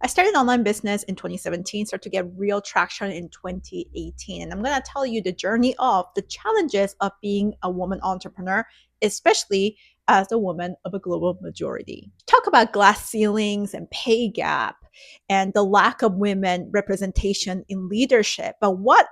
I started online business in 2017, started to get real traction in 2018. And I'm going to tell you the journey of the challenges of being a woman entrepreneur, especially as a woman of a global majority. Talk about glass ceilings and pay gap and the lack of women representation in leadership. But what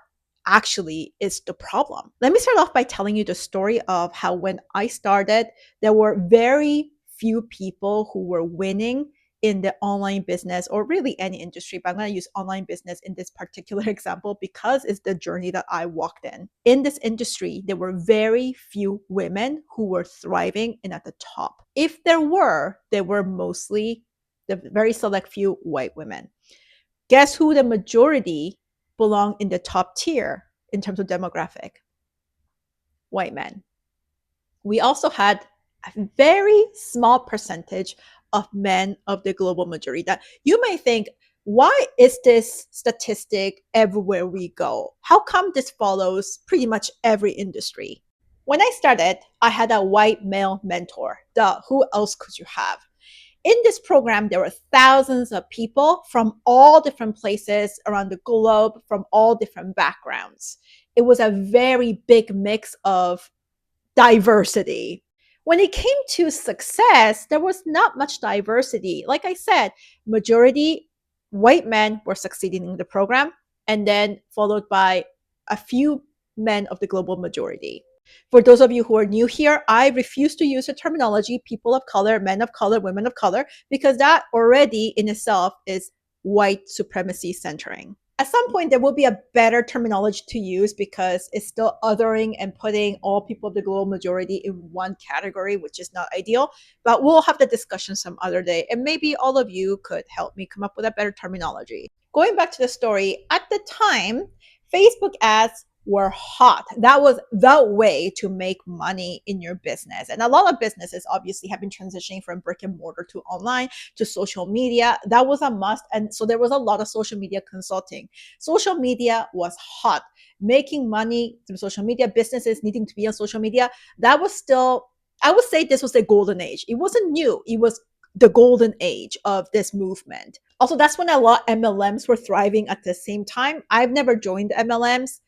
actually is the problem? Let me start off by telling you the story of how when I started, there were very few people who were winning in the online business or really any industry, but I'm going to use online business in this particular example because it's the journey that I walked in. In this industry, there were very few women who were thriving and at the top. If there were, they were mostly the very select few white women. Guess who the majority belong in the top tier in terms of demographic? White men. We also had a very small percentage of men of the global majority. That you may think, why is this statistic everywhere we go? How come this follows pretty much every industry? When I started, I had a white male mentor. Duh, who else could you have? In this program, there were thousands of people from all different places around the globe, from all different backgrounds. It was a very big mix of diversity. When it came to success, there was not much diversity. Like I said, majority white men were succeeding in the program, and then followed by a few men of the global majority. For those of you who are new here, I refuse to use the terminology people of color, men of color, women of color, because that already in itself is white supremacy centering. At some point, there will be a better terminology to use because it's still othering and putting all people of the global majority in one category, which is not ideal. But we'll have the discussion some other day. And maybe all of you could help me come up with a better terminology. Going back to the story, at the time, Facebook ads were hot. That was the way to make money in your business. And a lot of businesses obviously have been transitioning from brick and mortar to online to social media. That was a must. And so there was a lot of social media consulting. Social media was hot. Making money through social media, businesses needing to be on social media, that was still, I would say this was a golden age. It wasn't new. It was the golden age of this movement. Also, that's when a lot of MLMs were thriving at the same time. I've never joined MLMs.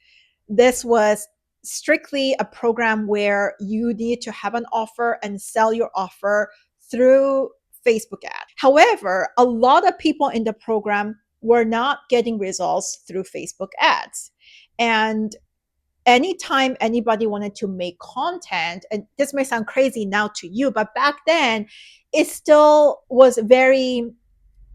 This was strictly a program where you need to have an offer and sell your offer through Facebook ad. However, a lot of people in the program were not getting results through Facebook ads. And anytime anybody wanted to make content, and this may sound crazy now to you, but back then it still was very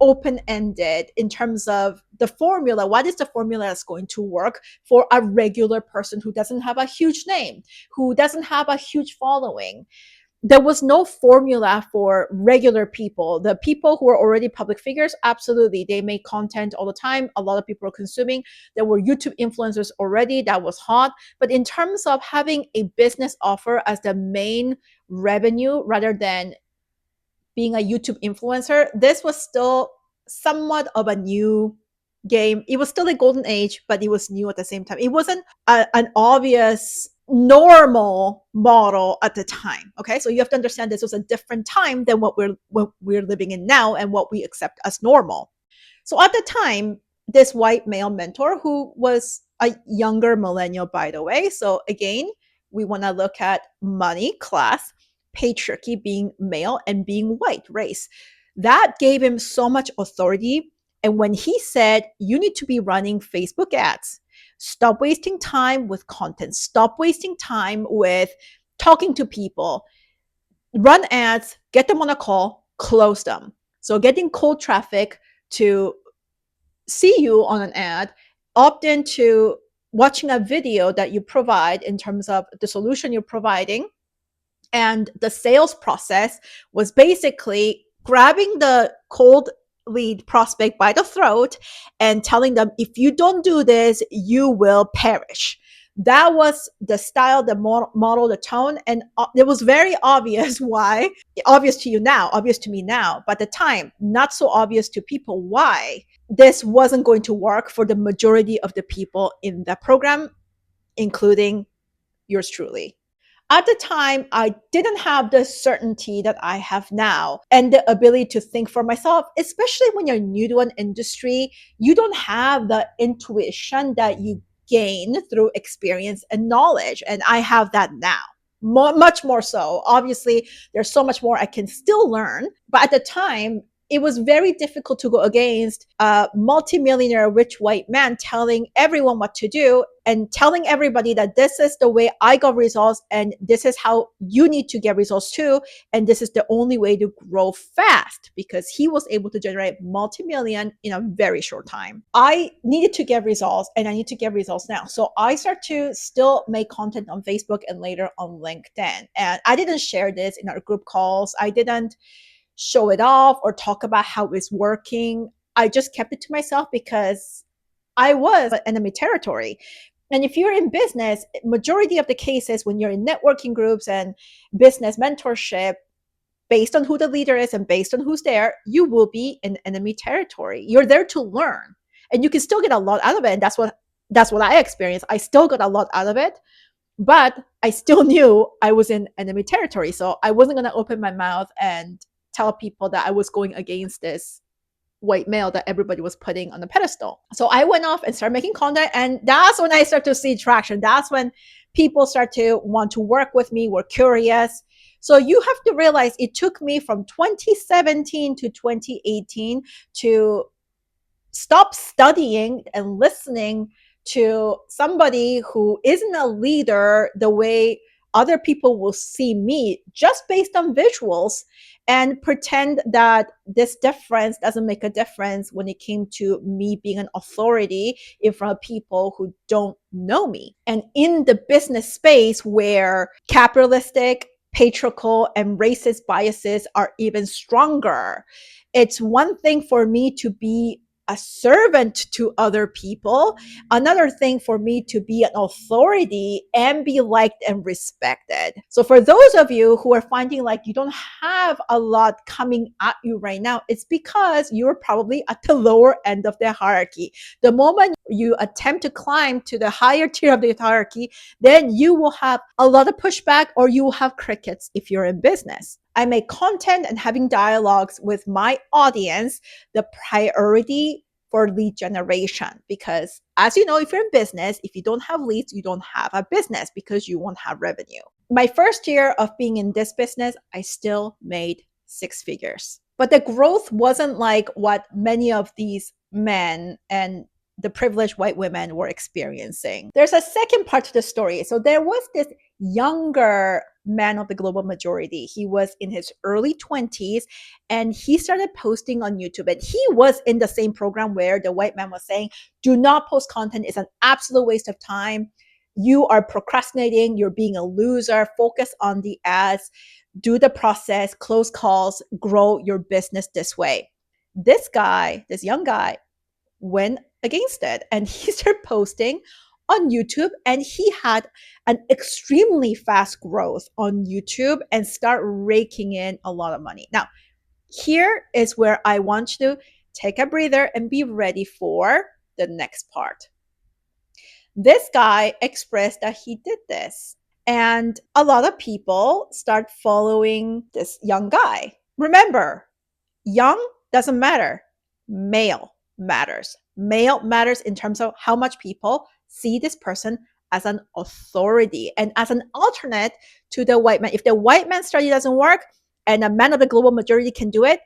open-ended in terms of the formula. What is the formula that's going to work for a regular person who doesn't have a huge name, who doesn't have a huge following? There was no formula for regular people. The people who are already public figures, absolutely, they make content all the time. A lot of people are consuming. There were YouTube influencers already, that was hot. But in terms of having a business offer as the main revenue rather than being a YouTube influencer, this was still somewhat of a new game. It was still a golden age, but it was new at the same time. It wasn't an obvious normal model at the time. Okay, so you have to understand this was a different time than what we're living in now and what we accept as normal. So at the time, this white male mentor, who was a younger millennial, by the way. So again, we want to look at money, class, patriarchy, being male, and being white, race. That gave him so much authority. And when he said, you need to be running Facebook ads, stop wasting time with content, stop wasting time with talking to people, run ads, get them on a call, close them. So getting cold traffic to see you on an ad, opt into watching a video that you provide in terms of the solution you're providing. And the sales process was basically grabbing the cold lead prospect by the throat and telling them, if you don't do this, you will perish. That was the style, the model, the tone. And it was very obvious why, obvious to you now, obvious to me now, but at the time, not so obvious to people why this wasn't going to work for the majority of the people in the program, including yours truly. At the time, I didn't have the certainty that I have now and the ability to think for myself, especially when you're new to an industry. You don't have the intuition that you gain through experience and knowledge. And I have that now. Much more so. Obviously, there's so much more I can still learn. But at the time, it was very difficult to go against a multimillionaire rich white man telling everyone what to do and telling everybody that this is the way I got results and this is how you need to get results too. And this is the only way to grow fast, because he was able to generate multi-million in a very short time. I needed to get results and I need to get results now. So I start to still make content on Facebook and later on LinkedIn. And I didn't share this in our group calls. I didn't show it off or talk about how it's working. I just kept it to myself because I was enemy territory. And if you're in business, majority of the cases when you're in networking groups and business mentorship, based on who the leader is and based on who's there, you will be in enemy territory. You're there to learn, and you can still get a lot out of it. And that's what I experienced. I still got a lot out of it, but I still knew I was in enemy territory. So I wasn't going to open my mouth and tell people that I was going against this white male that everybody was putting on the pedestal. So I went off and started making content. And that's when I started to see traction. That's when people start to want to work with me, were curious. So you have to realize it took me from 2017 to 2018 to stop studying and listening to somebody who isn't a leader the way other people will see me, just based on visuals, and pretend that this difference doesn't make a difference when it came to me being an authority in front of people who don't know me. And in the business space where capitalistic, patriarchal, and racist biases are even stronger, it's one thing for me to be a servant to other people, another thing for me to be an authority and be liked and respected. So for those of you who are finding like you don't have a lot coming at you right now, it's because you're probably at the lower end of the hierarchy. The moment you attempt to climb to the higher tier of the hierarchy, then you will have a lot of pushback, or you will have crickets if you're in business. I make content and having dialogues with my audience the priority for lead generation, because as you know, if you're in business, if you don't have leads, you don't have a business because you won't have revenue. My first year of being in this business, I still made 6 figures. But the growth wasn't like what many of these men and the privileged white women were experiencing. There's a second part to the story. So there was this younger man of the global majority. He was in his early 20s and he started posting on YouTube. And he was in the same program where the white man was saying, do not post content. It's an absolute waste of time. You are procrastinating. You're being a loser. Focus on the ads. Do the process, close calls, grow your business this way. This guy, this young guy, went against it and he started posting on YouTube, and he had an extremely fast growth on YouTube and start raking in a lot of money. Now, here is where I want you to take a breather and be ready for the next part. This guy expressed that he did this, and a lot of people start following this young guy. Remember, young doesn't matter. Male matters. Male matters in terms of how much people see this person as an authority and as an alternate to the white man. If the white man strategy doesn't work and a man of the global majority can do it,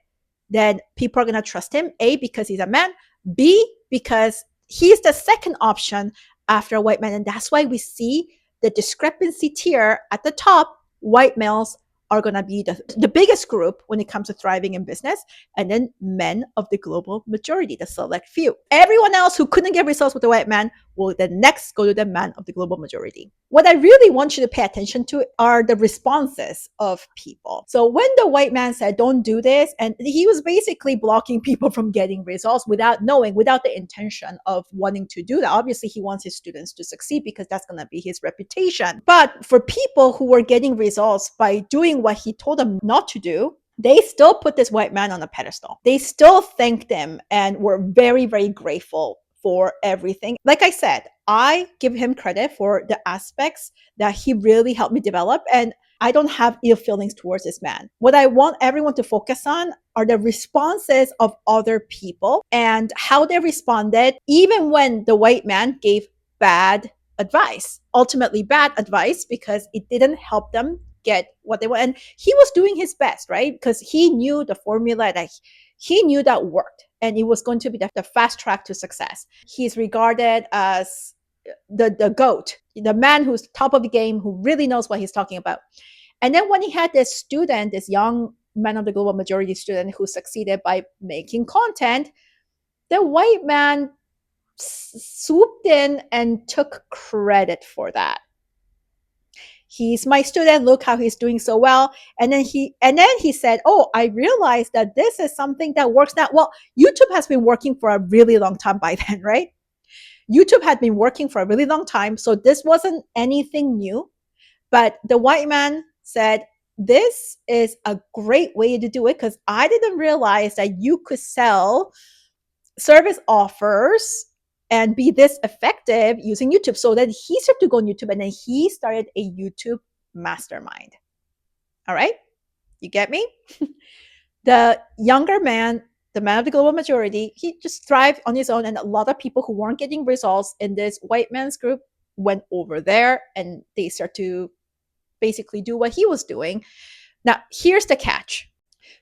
then people are going to trust him. A, because he's a man. B, because he's the second option after a white man. And that's why we see the discrepancy tier at the top. White males are going to be the biggest group when it comes to thriving in business, and then men of the global majority, the select few. Everyone else who couldn't get results with the white man will then next go to the man of the global majority. What I really want you to pay attention to are the responses of people. So when the white man said, don't do this, and he was basically blocking people from getting results without knowing, without the intention of wanting to do that. Obviously, he wants his students to succeed because that's going to be his reputation. But for people who were getting results by doing what he told them not to do, they still put this white man on a pedestal. They still thanked him and were very, very grateful for everything. Like I said, I give him credit for the aspects that he really helped me develop. And I don't have ill feelings towards this man. What I want everyone to focus on are the responses of other people and how they responded, even when the white man gave bad advice. Ultimately, bad advice because it didn't help them get what they want. And he was doing his best, right? Because he knew the formula that he knew that worked and it was going to be the fast track to success. He's regarded as the goat, the man who's top of the game, who really knows what he's talking about. And then when he had this student, this young man of the global majority student who succeeded by making content, the white man swooped in and took credit for that. He's my student, look how he's doing so well. And then he said, oh, I realized that this is something that works now. Well, YouTube has been working for a really long time by then, right? YouTube had been working for a really long time, so this wasn't anything new. But the white man said, this is a great way to do it because I didn't realize that you could sell service offers and be this effective using YouTube. So then he started to go on YouTube and then he started a YouTube mastermind. All right, you get me? The younger man, the man of the global majority, he just thrived on his own. And a lot of people who weren't getting results in this white man's group went over there and they start to basically do what he was doing. Now, here's the catch.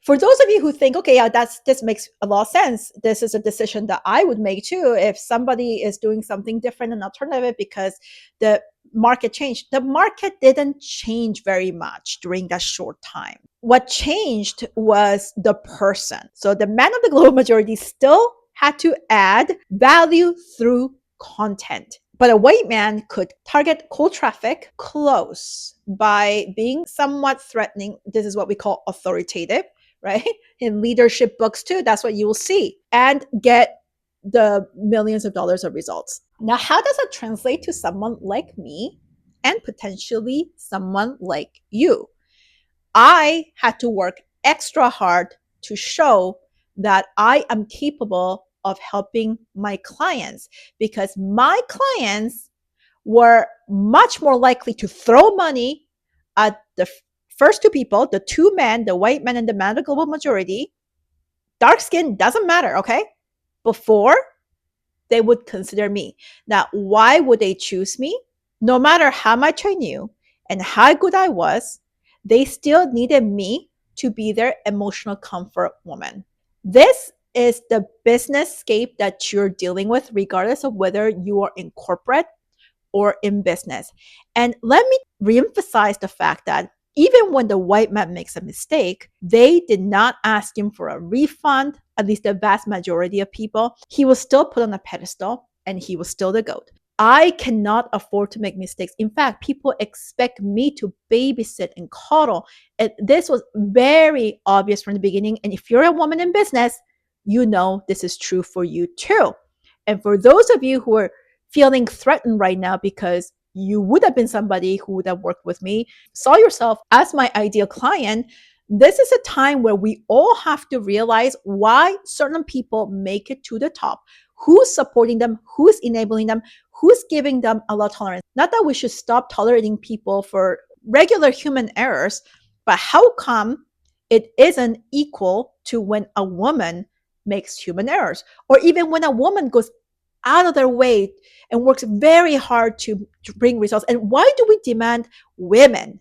For those of you who think, okay, yeah, this makes a lot of sense. This is a decision that I would make too if somebody is doing something different and alternative because the market changed. The market didn't change very much during that short time. What changed was the person. So the man of the global majority still had to add value through content. But a white man could target cold traffic close by being somewhat threatening. This is what we call authoritative, right? In leadership books too, that's what you will see, and get the millions of dollars of results. Now, how does that translate to someone like me and potentially someone like you? I had to work extra hard to show that I am capable of helping my clients because my clients were much more likely to throw money at the first two people, the two men, the white man and the man of the global majority. Dark skin doesn't matter, okay? Before they would consider me. Now, why would they choose me? No matter how much I knew and how good I was, they still needed me to be their emotional comfort woman. This is the business scape that you're dealing with, regardless of whether you are in corporate or in business. And let me reemphasize the fact that even when the white man makes a mistake, they did not ask him for a refund, at least the vast majority of people. He was still put on a pedestal and he was still the GOAT. I cannot afford to make mistakes. In fact, people expect me to babysit and coddle. And this was very obvious from the beginning. And if you're a woman in business, you know this is true for you too. And for those of you who are feeling threatened right now because you would have been somebody who would have worked with me, saw yourself as my ideal client, this is a time where we all have to realize why certain people make it to the top. Who's supporting them? Who's enabling them? Who's giving them a lot of tolerance? Not that we should stop tolerating people for regular human errors, but how come it isn't equal to when a woman makes human errors? Or even when a woman goes out of their way and works very hard to bring results. And why do we demand women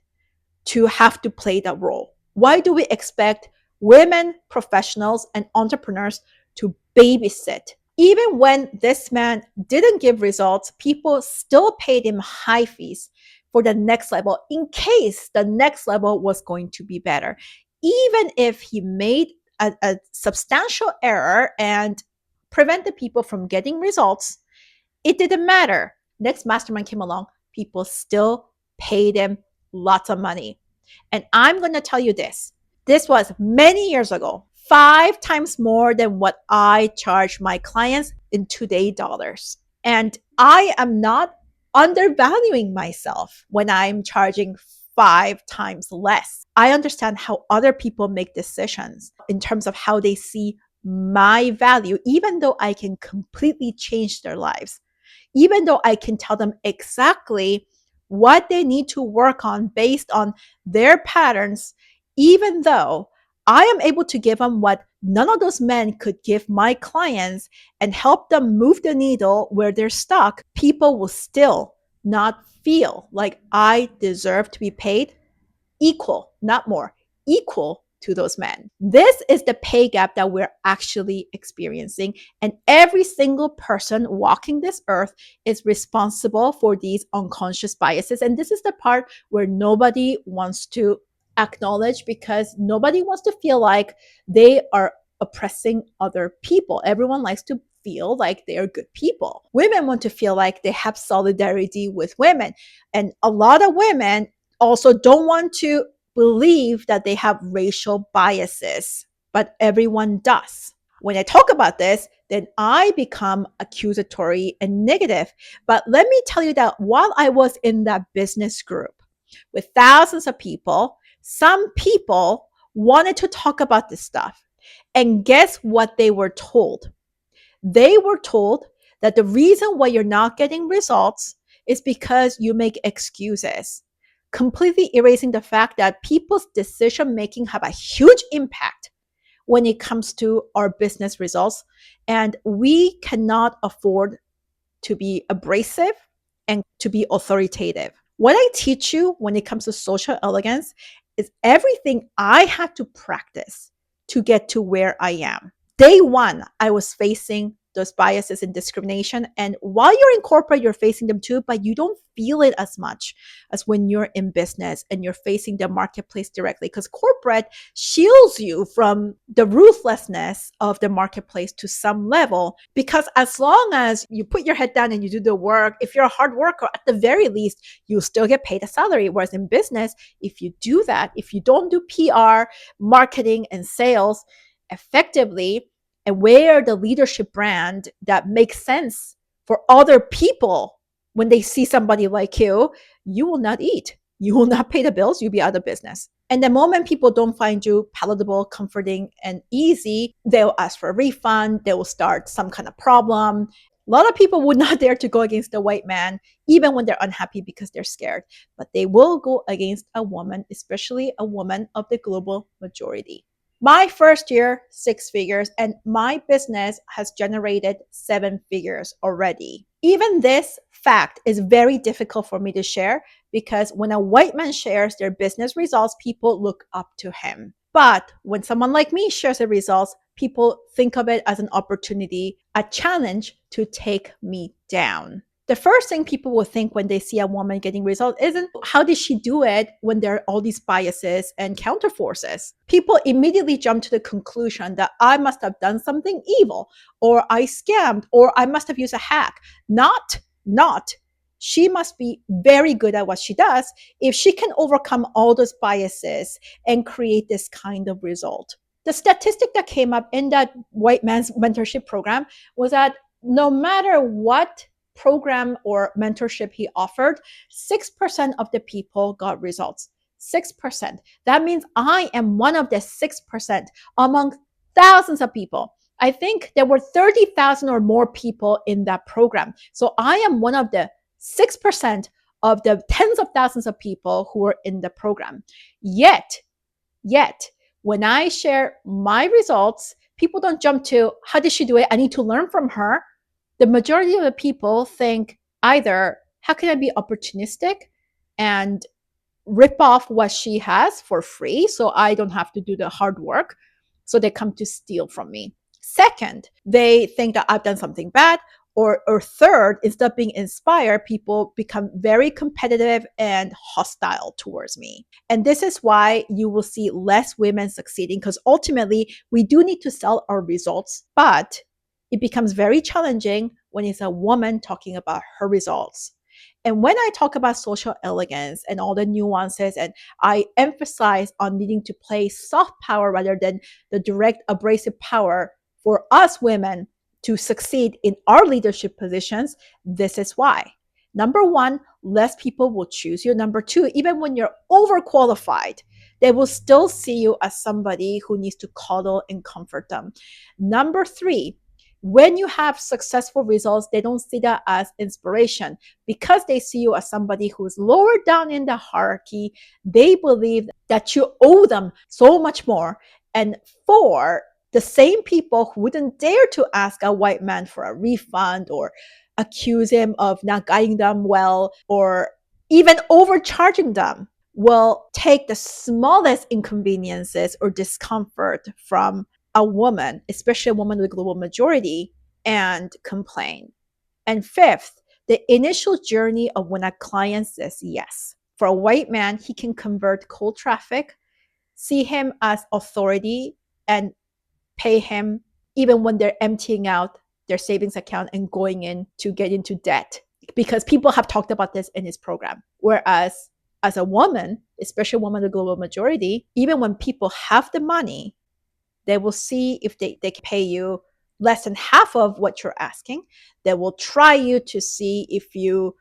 to have to play that role? Why do we expect women professionals and entrepreneurs to babysit? Even when this man didn't give results, people still paid him high fees for the next level in case the next level was going to be better. Even if he made a substantial error and prevented people from getting results, it didn't matter. Next mastermind came along, people still paid him lots of money. And I'm going to tell you this. This was many years ago, 5 times more than what I charge my clients in today's dollars. And I am not undervaluing myself when I'm charging 5 times less. I understand how other people make decisions in terms of how they see my value, even though I can completely change their lives, even though I can tell them exactly what they need to work on based on their patterns, even though I am able to give them what none of those men could give my clients and help them move the needle where they're stuck, people will still not feel like I deserve to be paid equal, not more, equal to those men. This is the pay gap that we're actually experiencing. And every single person walking this earth is responsible for these unconscious biases. And this is the part where nobody wants to acknowledge because nobody wants to feel like they are oppressing other people. Everyone likes to feel like they are good people. Women want to feel like they have solidarity with women. And a lot of women also don't want to believe that they have racial biases, but everyone does. When I talk about this, then I become accusatory and negative. But let me tell you that while I was in that business group with thousands of people, some people wanted to talk about this stuff. And guess what they were told? They were told that the reason why you're not getting results is because you make excuses, completely erasing the fact that people's decision making have a huge impact when it comes to our business results. And we cannot afford to be abrasive and to be authoritative. What I teach you when it comes to social elegance is everything I had to practice to get to where I am. Day one, I was facing those biases and discrimination. And while you're in corporate, you're facing them too, but you don't feel it as much as when you're in business and you're facing the marketplace directly, because corporate shields you from the ruthlessness of the marketplace to some level. Because as long as you put your head down and you do the work, if you're a hard worker, at the very least, you'll still get paid a salary. Whereas in business, if you do that, if you don't do PR, marketing, and sales effectively, and wear the leadership brand that makes sense for other people when they see somebody like you will not eat. You will not pay the bills. You'll be out of business. And the moment people don't find you palatable, comforting, and easy, they'll ask for a refund. They will start some kind of problem. A lot of people would not dare to go against a white man, even when they're unhappy because they're scared. But they will go against a woman, especially a woman of the global majority. My first year, 6 figures, and my business has generated 7 figures already. Even this fact is very difficult for me to share because when a white man shares their business results, people look up to him. But when someone like me shares the results, people think of it as an opportunity, a challenge to take me down. The first thing people will think when they see a woman getting results isn't how did she do it when there are all these biases and counterforces. People immediately jump to the conclusion that I must have done something evil, or I scammed, or I must have used a hack. Not. She must be very good at what she does if she can overcome all those biases and create this kind of result. The statistic that came up in that white man's mentorship program was that no matter what program or mentorship he offered, 6% of the people got results. 6%. That means I am one of the 6% among thousands of people. I think there were 30,000 or more people in that program. So I am one of the 6% of the tens of thousands of people who are in the program. Yet, when I share my results, people don't jump to, how did she do it? I need to learn from her. The majority of the people think either, how can I be opportunistic and rip off what she has for free so I don't have to do the hard work? So they come to steal from me. Second, they think that I've done something bad. Or third, instead of being inspired, people become very competitive and hostile towards me. And this is why you will see less women succeeding, because ultimately we do need to sell our results, but it becomes very challenging when it's a woman talking about her results. And when I talk about social elegance and all the nuances, and I emphasize on needing to play soft power rather than the direct abrasive power for us women to succeed in our leadership positions, this is why. Number one, less people will choose you. Number two, even when you're overqualified, They will still see you as somebody who needs to coddle and comfort them. Number three, when you have successful results, they don't see that as inspiration because they see you as somebody who's lower down in the hierarchy. They believe that you owe them so much more. And four, the same people who wouldn't dare to ask a white man for a refund or accuse him of not guiding them well or even overcharging them will take the smallest inconveniences or discomfort from a woman, especially a woman with a global majority, and complain. And fifth, the initial journey of when a client says yes. For a white man, he can convert cold traffic, see him as authority, and pay him even when they're emptying out their savings account and going in to get into debt because people have talked about this in his program. Whereas as a woman, especially a woman of the global majority, even when people have the money, they will see if they can pay you less than half of what you're asking. They will try you to see if you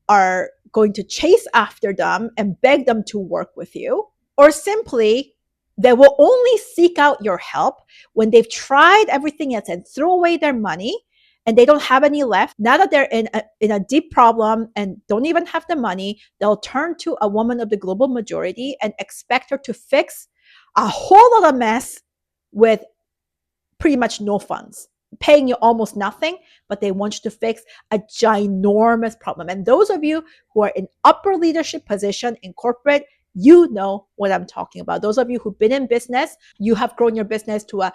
are going to chase after them and beg them to work with you, or simply they will only seek out your help when they've tried everything else and throw away their money and they don't have any left. Now that they're in a deep problem and don't even have the money, they'll turn to a woman of the global majority and expect her to fix a whole lot of mess with pretty much no funds, paying you almost nothing, but they want you to fix a ginormous problem. And those of you who are in upper leadership position in corporate, you know what I'm talking about. Those of you who've been in business, you have grown your business to a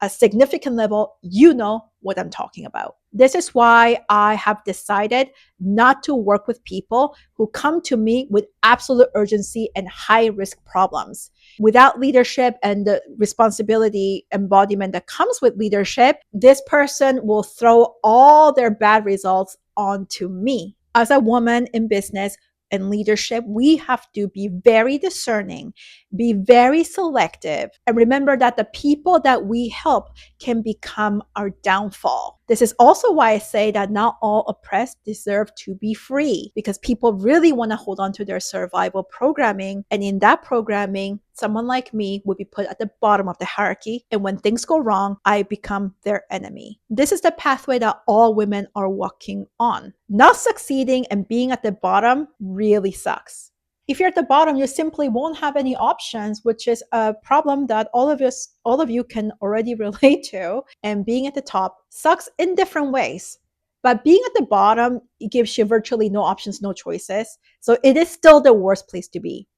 significant level, you know what I'm talking about. This is why I have decided not to work with people who come to me with absolute urgency and high risk problems. Without leadership and the responsibility embodiment that comes with leadership, this person will throw all their bad results onto me. As a woman in business and leadership, we have to be very discerning, be very selective, and remember that the people that we help can become our downfall. This is also why I say that not all oppressed deserve to be free, because people really want to hold on to their survival programming. And in that programming, someone like me would be put at the bottom of the hierarchy. And when things go wrong, I become their enemy. This is the pathway that all women are walking on. Not succeeding and being at the bottom really sucks. If you're at the bottom, you simply won't have any options, which is a problem that all of you can already relate to. And being at the top sucks in different ways. But being at the bottom, it gives you virtually no options, no choices. So it is still the worst place to be.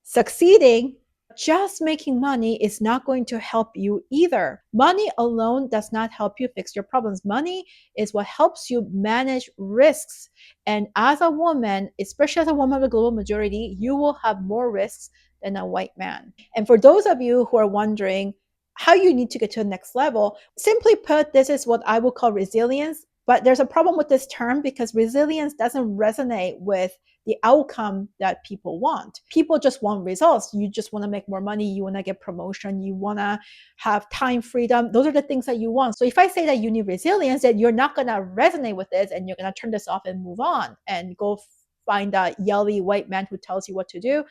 Succeeding, just making money is not going to help you either. Money alone does not help you fix your problems. Money is what helps you manage risks. And as a woman, especially as a woman of the global majority, you will have more risks than a white man. And for those of you who are wondering how you need to get to the next level, simply put, this is what I would call resilience. But there's a problem with this term because resilience doesn't resonate with the outcome that people want. People just want results. You just want to make more money. You want to get promotion. You want to have time freedom. Those are the things that you want. So if I say that you need resilience, then you're not going to resonate with this and you're going to turn this off and move on and go find a yelly white man who tells you what to do,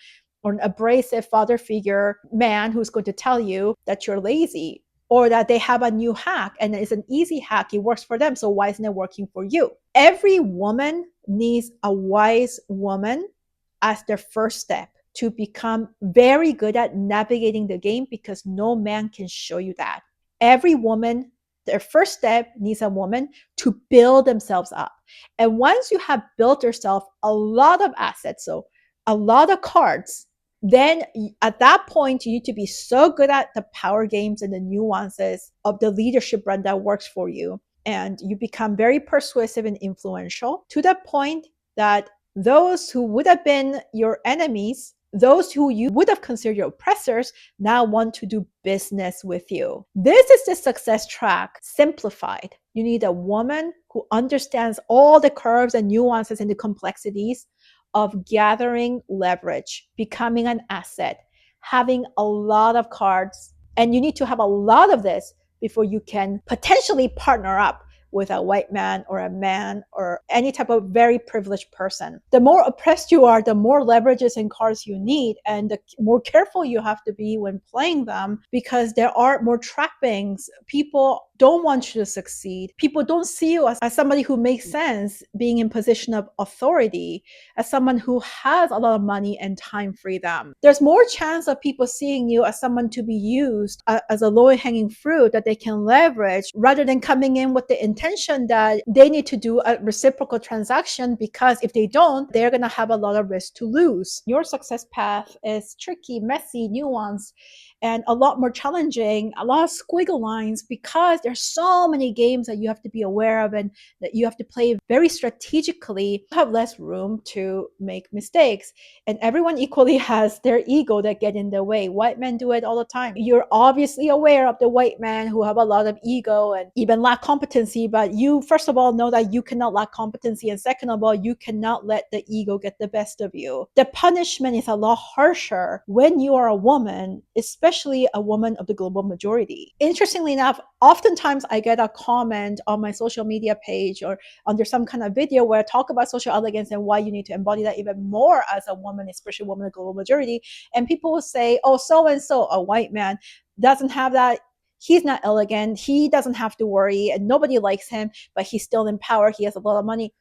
or an abrasive father figure man who's going to tell you that you're lazy, or that they have a new hack and it's an easy hack. It works for them. So why isn't it working for you? Every woman needs a wise woman as their first step to become very good at navigating the game, because no man can show you that. Every woman, their first step needs a woman to build themselves up. And once you have built yourself a lot of assets, so a lot of cards, then at that point, you need to be so good at the power games and the nuances of the leadership brand that works for you. And you become very persuasive and influential to the point that those who would have been your enemies, those who you would have considered your oppressors, now want to do business with you. This is the success track simplified. You need a woman who understands all the curves and nuances and the complexities of gathering leverage, becoming an asset, having a lot of cards. And you need to have a lot of this before you can potentially partner up with a white man or any type of very privileged person. The more oppressed you are, the more leverages and cards you need, and the more careful you have to be when playing them, because there are more trappings. People don't want you to succeed. People don't see you as somebody who makes sense, being in position of authority, as someone who has a lot of money and time freedom. There's more chance of people seeing you as someone to be used as a low-hanging fruit that they can leverage, rather than coming in with the intention that they need to do a reciprocal transaction, because if they don't, they're going to have a lot of risk to lose. Your success path is tricky, messy, nuanced, and a lot more challenging, a lot of squiggle lines, because there's so many games that you have to be aware of and that you have to play very strategically. You have less room to make mistakes, and everyone equally has their ego that get in the way. White men do it all the time. You're obviously aware of the white men who have a lot of ego and even lack competency, but you first of all know that you cannot lack competency, and second of all, you cannot let the ego get the best of you. The punishment is a lot harsher when you are a woman, especially a woman of the global majority. Interestingly enough, oftentimes I get a comment on my social media page or under some kind of video where I talk about social elegance and why you need to embody that even more as a woman, especially a woman of the global majority. And people will say, oh, so and so, a white man, doesn't have that. He's not elegant. He doesn't have to worry, and nobody likes him, but he's still in power. He has a lot of money.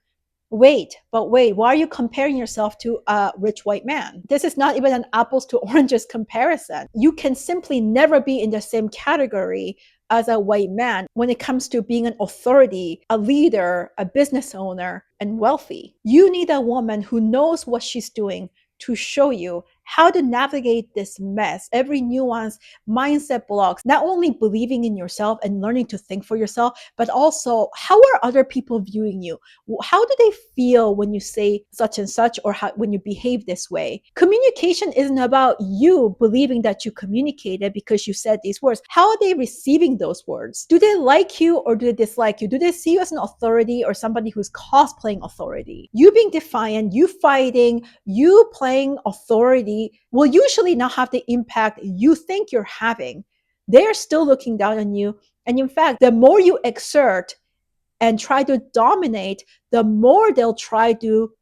Wait, why are you comparing yourself to a rich white man? This is not even an apples to oranges comparison. You can simply never be in the same category as a white man when it comes to being an authority, a leader, a business owner, and wealthy. You need a woman who knows what she's doing to show you how to navigate this mess, every nuance, mindset blocks, not only believing in yourself and learning to think for yourself, but also how are other people viewing you? How do they feel when you say such and such, or when you behave this way? Communication isn't about you believing that you communicated because you said these words. How are they receiving those words? Do they like you or do they dislike you? Do they see you as an authority or somebody who's cosplaying authority? You being defiant, you fighting, you playing authority will usually not have the impact you think you're having. They're still looking down on you. And in fact, the more you exert and try to dominate, the more they'll try to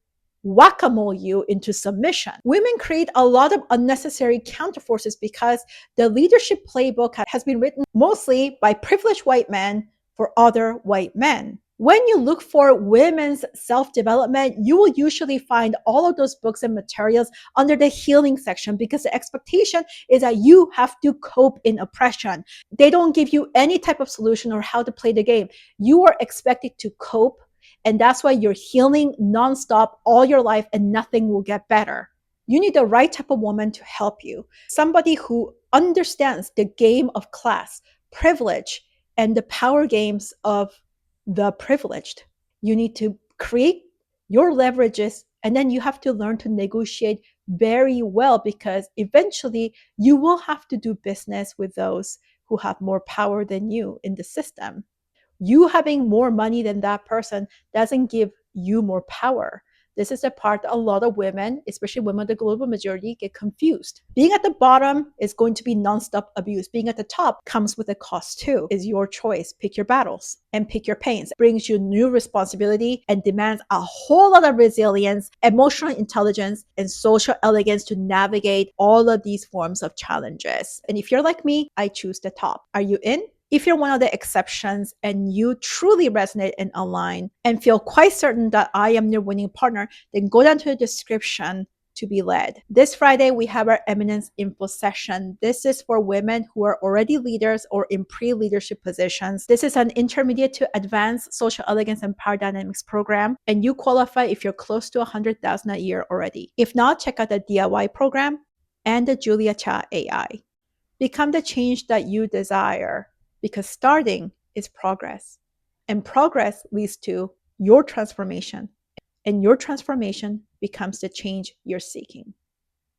whack-a-mole you into submission. Women create a lot of unnecessary counterforces because the leadership playbook has been written mostly by privileged white men for other white men. When you look for women's self-development, you will usually find all of those books and materials under the healing section, because the expectation is that you have to cope in oppression. They don't give you any type of solution or how to play the game. You are expected to cope, and that's why you're healing nonstop all your life and nothing will get better. You need the right type of woman to help you. Somebody who understands the game of class, privilege, and the power games of the privileged. You need to create your leverages, and then you have to learn to negotiate very well, because eventually you will have to do business with those who have more power than you in the system. You having more money than that person doesn't give you more power. This is the part that a lot of women, especially women of the global majority, get confused. Being at the bottom is going to be nonstop abuse. Being at the top comes with a cost too. It's your choice. Pick your battles and pick your pains. It brings you new responsibility and demands a whole lot of resilience, emotional intelligence, and social elegance to navigate all of these forms of challenges. And if you're like me, I choose the top. Are you in? If you're one of the exceptions and you truly resonate and align and feel quite certain that I am your winning partner, then go down to the description to be led. This Friday, we have our Eminence Info session. This is for women who are already leaders or in pre-leadership positions. This is an intermediate to advanced social elegance and power dynamics program, and you qualify if you're close to 100,000 a year already. If not, check out the DIY program and the Julia Cha AI. Become the change that you desire, because starting is progress, and progress leads to your transformation, and your transformation becomes the change you're seeking.